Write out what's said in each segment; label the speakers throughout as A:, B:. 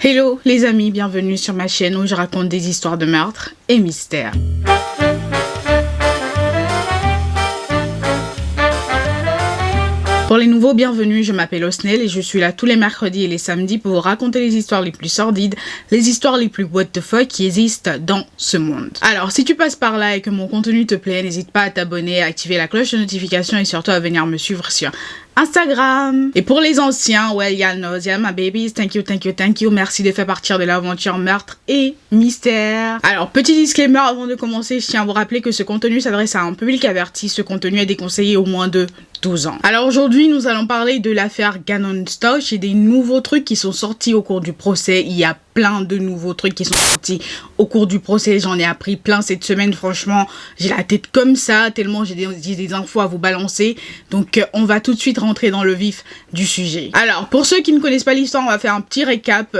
A: Hello les amis, bienvenue sur ma chaîne où je raconte des histoires de meurtres et mystères. Pour les nouveaux, bienvenue, je m'appelle Osnel et je suis là tous les mercredis et les samedis pour vous raconter les histoires les plus sordides, les histoires les plus what the fuck qui existent dans ce monde. Alors, si tu passes par là et que mon contenu te plaît, n'hésite pas à t'abonner, à activer la cloche de notification et surtout à venir me suivre sur Instagram. Et pour les anciens, well, y'all know, yeah, my babies, thank you, merci de faire partir de l'aventure meurtre et mystère. Alors, petit disclaimer avant de commencer, je tiens à vous rappeler que ce contenu s'adresse à un public averti, ce contenu est déconseillé au moins de 12 ans. Alors aujourd'hui, nous allons parler de l'affaire Gannon Stauch et des nouveaux trucs qui sont sortis au cours du procès. Il y a plein de nouveaux trucs qui sont sortis au cours du procès. J'en ai appris plein cette semaine. Franchement, j'ai la tête comme ça, tellement j'ai des infos à vous balancer. Donc, on va tout de suite rentrer dans le vif du sujet. Alors, pour ceux qui ne connaissent pas l'histoire, on va faire un petit récap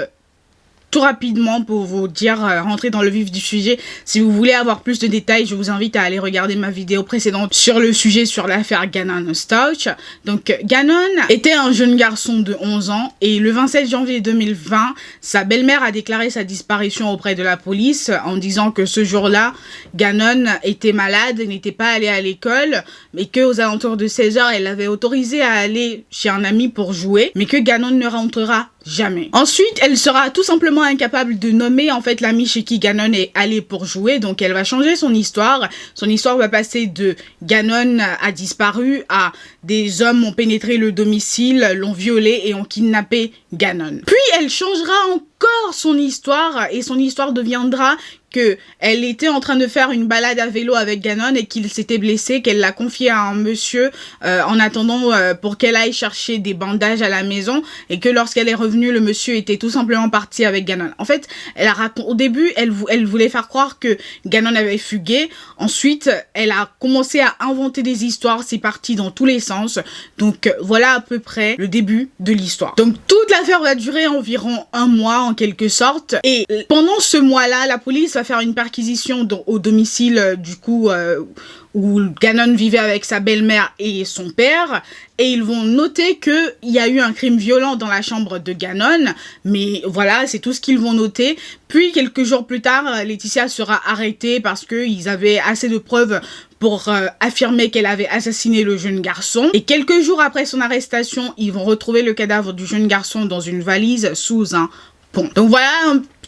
A: tout rapidement pour vous dire, rentrer dans le vif du sujet. Si vous voulez avoir plus de détails, je vous invite à aller regarder ma vidéo précédente sur le sujet, sur l'affaire Gannon Stauch. Donc, Gannon était un jeune garçon de 11 ans et le 27 janvier 2020, sa belle-mère a déclaré sa disparition auprès de la police en disant que ce jour-là, Gannon était malade, n'était pas allé à l'école, mais qu'aux alentours de 16 h, elle l'avait autorisé à aller chez un ami pour jouer, mais que Gannon ne rentrera jamais. Ensuite, elle sera tout simplement incapable de nommer en fait l'ami chez qui Gannon est allé pour jouer, donc elle va changer son histoire. Son histoire va passer de Gannon a disparu à des hommes ont pénétré le domicile, l'ont violé et ont kidnappé Gannon. Puis elle changera encore son histoire et son histoire deviendra que elle était en train de faire une balade à vélo avec Gannon et qu'il s'était blessé, qu'elle l'a confié à un monsieur en attendant pour qu'elle aille chercher des bandages à la maison et que lorsqu'elle est revenue, le monsieur était tout simplement parti avec Gannon. En fait, au début, elle voulait faire croire que Gannon avait fugué. Ensuite, elle a commencé à inventer des histoires, c'est parti dans tous les sens. Donc voilà à peu près le début de l'histoire. Donc toute l'affaire va durer environ un mois en quelque sorte et pendant ce mois-là, la police va faire une perquisition au domicile du coup où Gannon vivait avec sa belle-mère et son père et ils vont noter qu'il y a eu un crime violent dans la chambre de Gannon, mais voilà, c'est tout ce qu'ils vont noter. Puis quelques jours plus tard, Laetitia sera arrêtée parce qu'ils avaient assez de preuves pour affirmer qu'elle avait assassiné le jeune garçon. Et quelques jours après son arrestation, ils vont retrouver le cadavre du jeune garçon dans une valise sous un pont. Donc voilà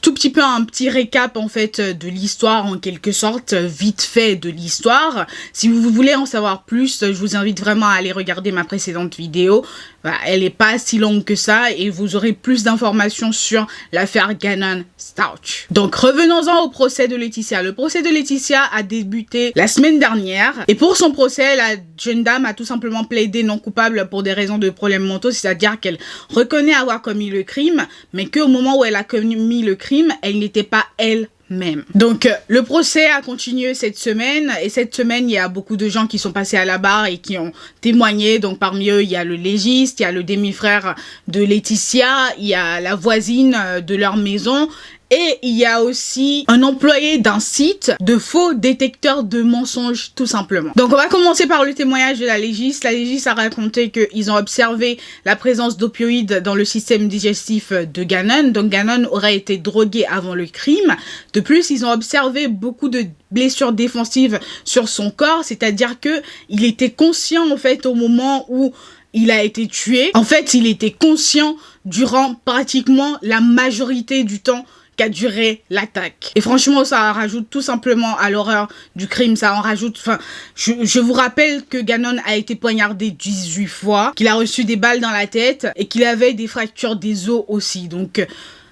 A: tout petit peu un petit récap en fait de l'histoire en quelque sorte, vite fait de l'histoire. Si vous voulez en savoir plus, je vous invite vraiment à aller regarder ma précédente vidéo. Voilà, elle n'est pas si longue que ça et vous aurez plus d'informations sur l'affaire Gannon Stauch. Donc revenons-en au procès de Laetitia. Le procès de Laetitia a débuté la semaine dernière et pour son procès, la jeune dame a tout simplement plaidé non coupable pour des raisons de problèmes mentaux, c'est-à-dire qu'elle reconnaît avoir commis le crime, mais qu'au moment où elle a commis le crime, elle n'était pas elle-même. Donc, le procès a continué cette semaine, et cette semaine, il y a beaucoup de gens qui sont passés à la barre et qui ont témoigné. Donc, parmi eux, il y a le légiste, il y a le demi-frère de Laetitia, il y a la voisine de leur maison, et il y a aussi un employé d'un site de faux détecteurs de mensonges, tout simplement. Donc, on va commencer par le témoignage de la légiste. La légiste a raconté qu'ils ont observé la présence d'opioïdes dans le système digestif de Gannon. Donc, Gannon aurait été drogué avant le crime. De plus, ils ont observé beaucoup de blessures défensives sur son corps, c'est-à-dire que il était conscient, en fait, au moment où il a été tué. En fait, il était conscient durant pratiquement la majorité du temps qu'a duré l'attaque. Et franchement, ça rajoute tout simplement à l'horreur du crime. Ça en rajoute... Enfin, je vous rappelle que Gannon a été poignardé 18 fois, qu'il a reçu des balles dans la tête et qu'il avait des fractures des os aussi. Donc,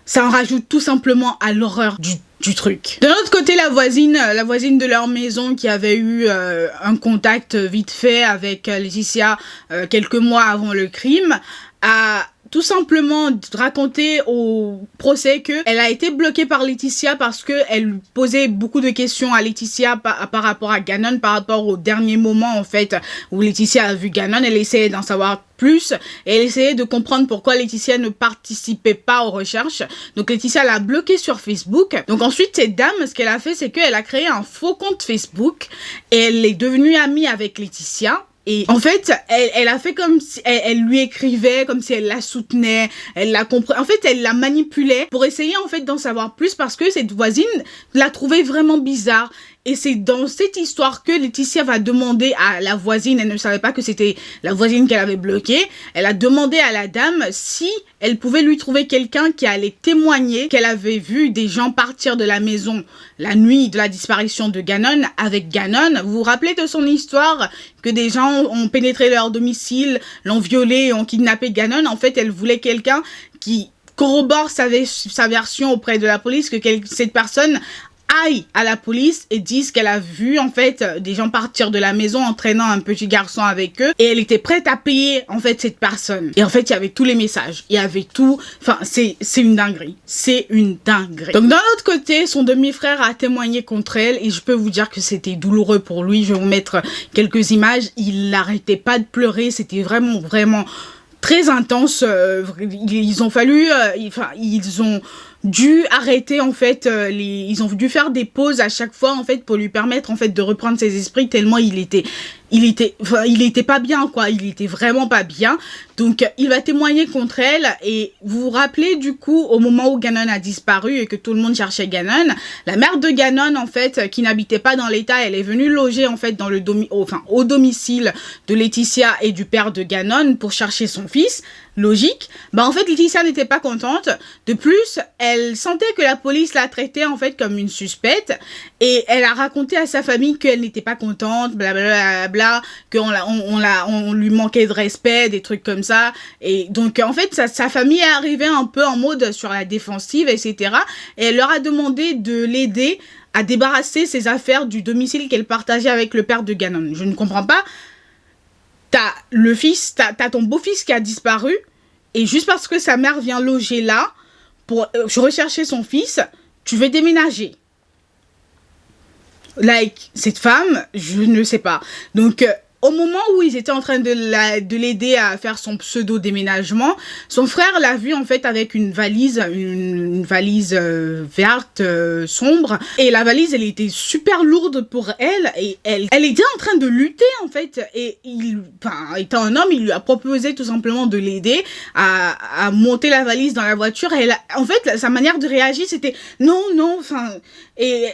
A: ça en rajoute tout simplement à l'horreur du truc. De l'autre côté, la voisine de leur maison qui avait eu un contact vite fait avec Laetitia quelques mois avant le crime, a tout simplement raconté au procès qu'elle a été bloquée par Laetitia parce qu'elle posait beaucoup de questions à Laetitia par rapport à Gannon, par rapport au dernier moment en fait où Laetitia a vu Gannon. Elle essayait d'en savoir plus et elle essayait de comprendre pourquoi Laetitia ne participait pas aux recherches. Donc Laetitia l'a bloquée sur Facebook. Donc ensuite cette dame, ce qu'elle a fait, c'est qu'elle a créé un faux compte Facebook et elle est devenue amie avec Laetitia. Et en fait, elle a fait comme si elle lui écrivait, comme si elle la soutenait, elle la comprenait. En fait, elle la manipulait pour essayer en fait d'en savoir plus parce que cette voisine la trouvait vraiment bizarre. Et c'est dans cette histoire que Laetitia va demander à la voisine, elle ne savait pas que c'était la voisine qu'elle avait bloquée, elle a demandé à la dame si elle pouvait lui trouver quelqu'un qui allait témoigner qu'elle avait vu des gens partir de la maison la nuit de la disparition de Gannon avec Gannon. Vous vous rappelez de son histoire que des gens ont pénétré leur domicile, l'ont violé, ont kidnappé Gannon. En fait, elle voulait quelqu'un qui corrobore sa version auprès de la police, que cette personne aille à la police et dise qu'elle a vu en fait des gens partir de la maison entraînant un petit garçon avec eux et elle était prête à payer en fait cette personne. Et en fait il y avait tous les messages, il y avait tout, enfin c'est une dinguerie, c'est une dinguerie. Donc d'un autre côté, son demi-frère a témoigné contre elle et je peux vous dire que c'était douloureux pour lui. Je vais vous mettre quelques images, il n'arrêtait pas de pleurer, c'était vraiment très intense. Ils ont fallu, ils ont dû arrêter en fait, ils ont dû faire des pauses à chaque fois en fait pour lui permettre en fait de reprendre ses esprits tellement il était pas bien quoi, il était vraiment pas bien. Donc il va témoigner contre elle et vous vous rappelez du coup au moment où Gannon a disparu et que tout le monde cherchait Gannon, la mère de Gannon en fait qui n'habitait pas dans l'état, elle est venue loger en fait dans le au domicile de Laetitia et du père de Gannon pour chercher son fils. Logique. Bah en fait Laetitia n'était pas contente. De plus, elle sentait que la police la traitait en fait comme une suspecte et elle a raconté à sa famille qu'elle n'était pas contente, blablabla, qu'on lui manquait de respect, des trucs comme ça. Et donc en fait sa famille est arrivée un peu en mode sur la défensive, etc. Et elle leur a demandé de l'aider à débarrasser ses affaires du domicile qu'elle partageait avec le père de Gannon. Je ne comprends pas. T'as ton beau-fils qui a disparu, et juste parce que sa mère vient loger là, pour rechercher son fils, tu veux déménager. Like, cette femme, je ne sais pas. Donc, au moment où ils étaient en train de l'aider à faire son pseudo-déménagement, son frère l'a vu en fait avec une valise verte, sombre. Et la valise, elle était super lourde pour elle. Et elle était en train de lutter en fait. Et étant un homme, il lui a proposé tout simplement de l'aider à monter la valise dans la voiture. Et en fait, sa manière de réagir, c'était non, enfin... Et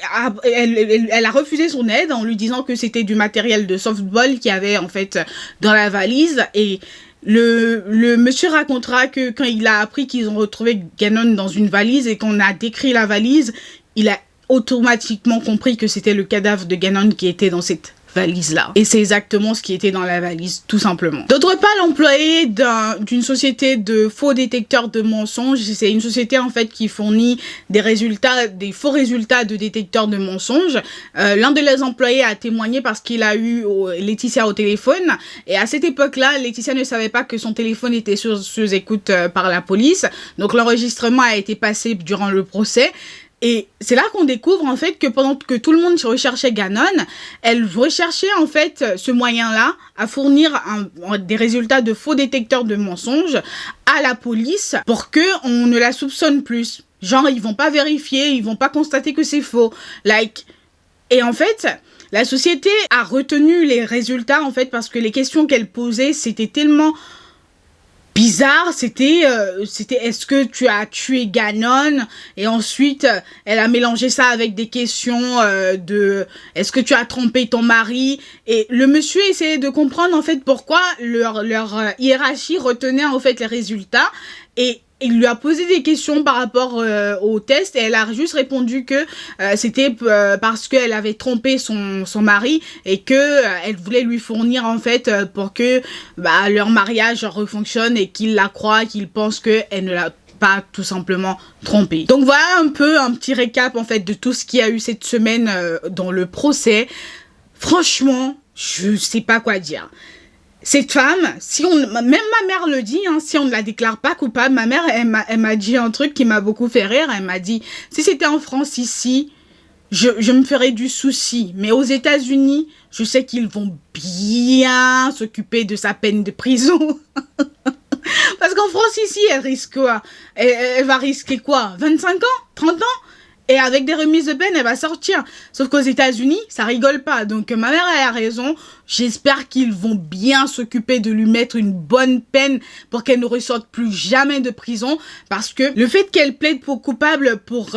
A: elle a refusé son aide en lui disant que c'était du matériel de softball qu'il y avait en fait dans la valise. Et le monsieur racontera que quand il a appris qu'ils ont retrouvé Gannon dans une valise et qu'on a décrit la valise, il a automatiquement compris que c'était le cadavre de Gannon qui était dans cette valise-là. Et c'est exactement ce qui était dans la valise, tout simplement. D'autre part, l'employé d'une société de faux détecteurs de mensonges, c'est une société en fait qui fournit des faux résultats de détecteurs de mensonges. L'un de leurs employés a témoigné parce qu'il a eu Laetitia au téléphone. Et à cette époque-là, Laetitia ne savait pas que son téléphone était sous écoute par la police. Donc l'enregistrement a été passé durant le procès. Et c'est là qu'on découvre en fait que pendant que tout le monde recherchait Gannon, elle recherchait en fait ce moyen-là à fournir des résultats de faux détecteurs de mensonges à la police pour que on ne la soupçonne plus. Genre ils vont pas vérifier, ils vont pas constater que c'est faux. Et en fait, la société a retenu les résultats en fait parce que les questions qu'elle posait c'était tellement bizarre, c'était est-ce que tu as tué Gannon? Et ensuite elle a mélangé ça avec des questions de est-ce que tu as trompé ton mari? Et le monsieur essayait de comprendre en fait pourquoi leur hiérarchie retenait en fait les résultats. Et il lui a posé des questions par rapport au test et elle a juste répondu que c'était parce qu'elle avait trompé son mari et que elle voulait lui fournir en fait pour que leur mariage refonctionne et qu'il la croit, qu'il pense qu'elle ne l'a pas tout simplement trompé. Donc voilà un petit récap en fait de tout ce qu'il y a eu cette semaine dans le procès. Franchement, je sais pas quoi dire. Cette femme, même ma mère le dit, hein, si on ne la déclare pas coupable, ma mère, elle m'a dit un truc qui m'a beaucoup fait rire. Elle m'a dit, si c'était en France ici, je me ferais du souci. Mais aux États-Unis, je sais qu'ils vont bien s'occuper de sa peine de prison. Parce qu'en France ici, elle risque quoi? Elle va risquer quoi? 25 ans? 30 ans? Et avec des remises de peine, elle va sortir. Sauf qu'aux États-Unis, ça rigole pas. Donc ma mère elle a raison. J'espère qu'ils vont bien s'occuper de lui mettre une bonne peine pour qu'elle ne ressorte plus jamais de prison. Parce que le fait qu'elle plaide pour coupable pour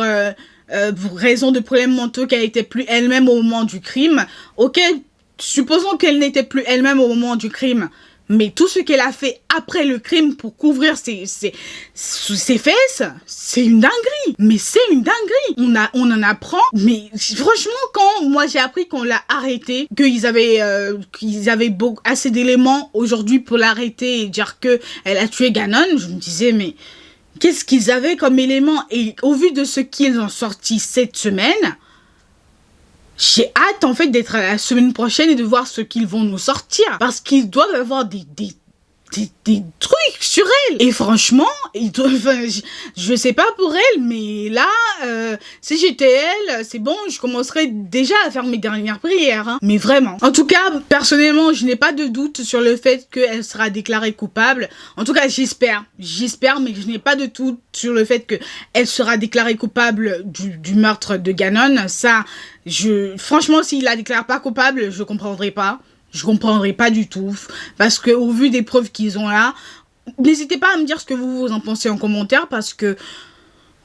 A: raison de problèmes mentaux, qu'elle était plus elle-même au moment du crime, ok, supposons qu'elle n'était plus elle-même au moment du crime. Mais tout ce qu'elle a fait après le crime pour couvrir ses fesses, c'est une dinguerie. Mais c'est une dinguerie. On en apprend. Mais franchement, quand moi j'ai appris qu'on l'a arrêté, qu'ils avaient assez d'éléments aujourd'hui pour l'arrêter et dire que elle a tué Ganon, je me disais mais qu'est-ce qu'ils avaient comme éléments? Et au vu de ce qu'ils ont sorti cette semaine, j'ai hâte en fait d'être à la semaine prochaine et de voir ce qu'ils vont nous sortir. Parce qu'ils doivent avoir des trucs sur elle. Et franchement, ils doivent, je sais pas pour elle, mais là, si j'étais elle, c'est bon, je commencerais déjà à faire mes dernières prières. Hein. Mais vraiment. En tout cas, personnellement, je n'ai pas de doute sur le fait qu'elle sera déclarée coupable. En tout cas, j'espère. J'espère, mais je n'ai pas de doute sur le fait qu'elle sera déclarée coupable du meurtre de Ganon. Ça, franchement, s'il la déclare pas coupable, je comprendrai pas. Je comprendrai pas du tout, parce que au vu des preuves qu'ils ont là, n'hésitez pas à me dire ce que vous en pensez en commentaire, parce que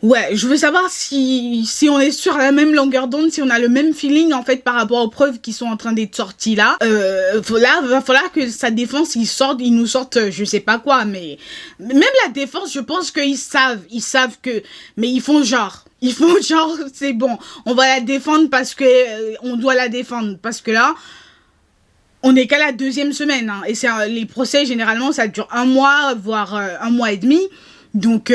A: ouais, je veux savoir si on est sur la même longueur d'onde, si on a le même feeling en fait par rapport aux preuves qui sont en train d'être sorties là. Va falloir que sa défense ils nous sortent je sais pas quoi, mais même la défense, je pense qu'ils savent que, mais ils font genre c'est bon, on va la défendre parce que on doit la défendre, parce que là on n'est qu'à la 2e semaine, hein, et les procès, généralement, ça dure 1 mois, voire 1 mois et demi. Donc,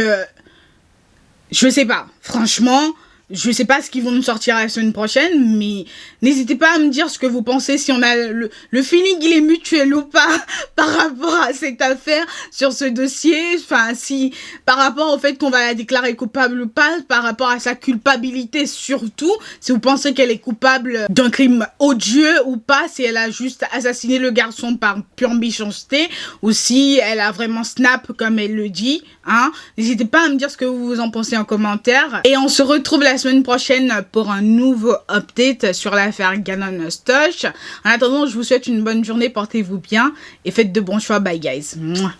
A: je sais pas. Franchement, je sais pas ce qu'ils vont nous sortir la semaine prochaine, mais n'hésitez pas à me dire ce que vous pensez, si on a le feeling il est mutuel ou pas par rapport à cette affaire, sur ce dossier, enfin si par rapport au fait qu'on va la déclarer coupable ou pas, par rapport à sa culpabilité surtout, si vous pensez qu'elle est coupable d'un crime odieux ou pas, si elle a juste assassiné le garçon par pure méchanceté, ou si elle a vraiment snap comme elle le dit, hein. N'hésitez pas à me dire ce que vous en pensez en commentaire, et on se retrouve la semaine prochaine pour un nouveau update sur l'affaire Ganon Stosh. En attendant, je vous souhaite une bonne journée, portez-vous bien et faites de bons choix. Bye guys. Mouah.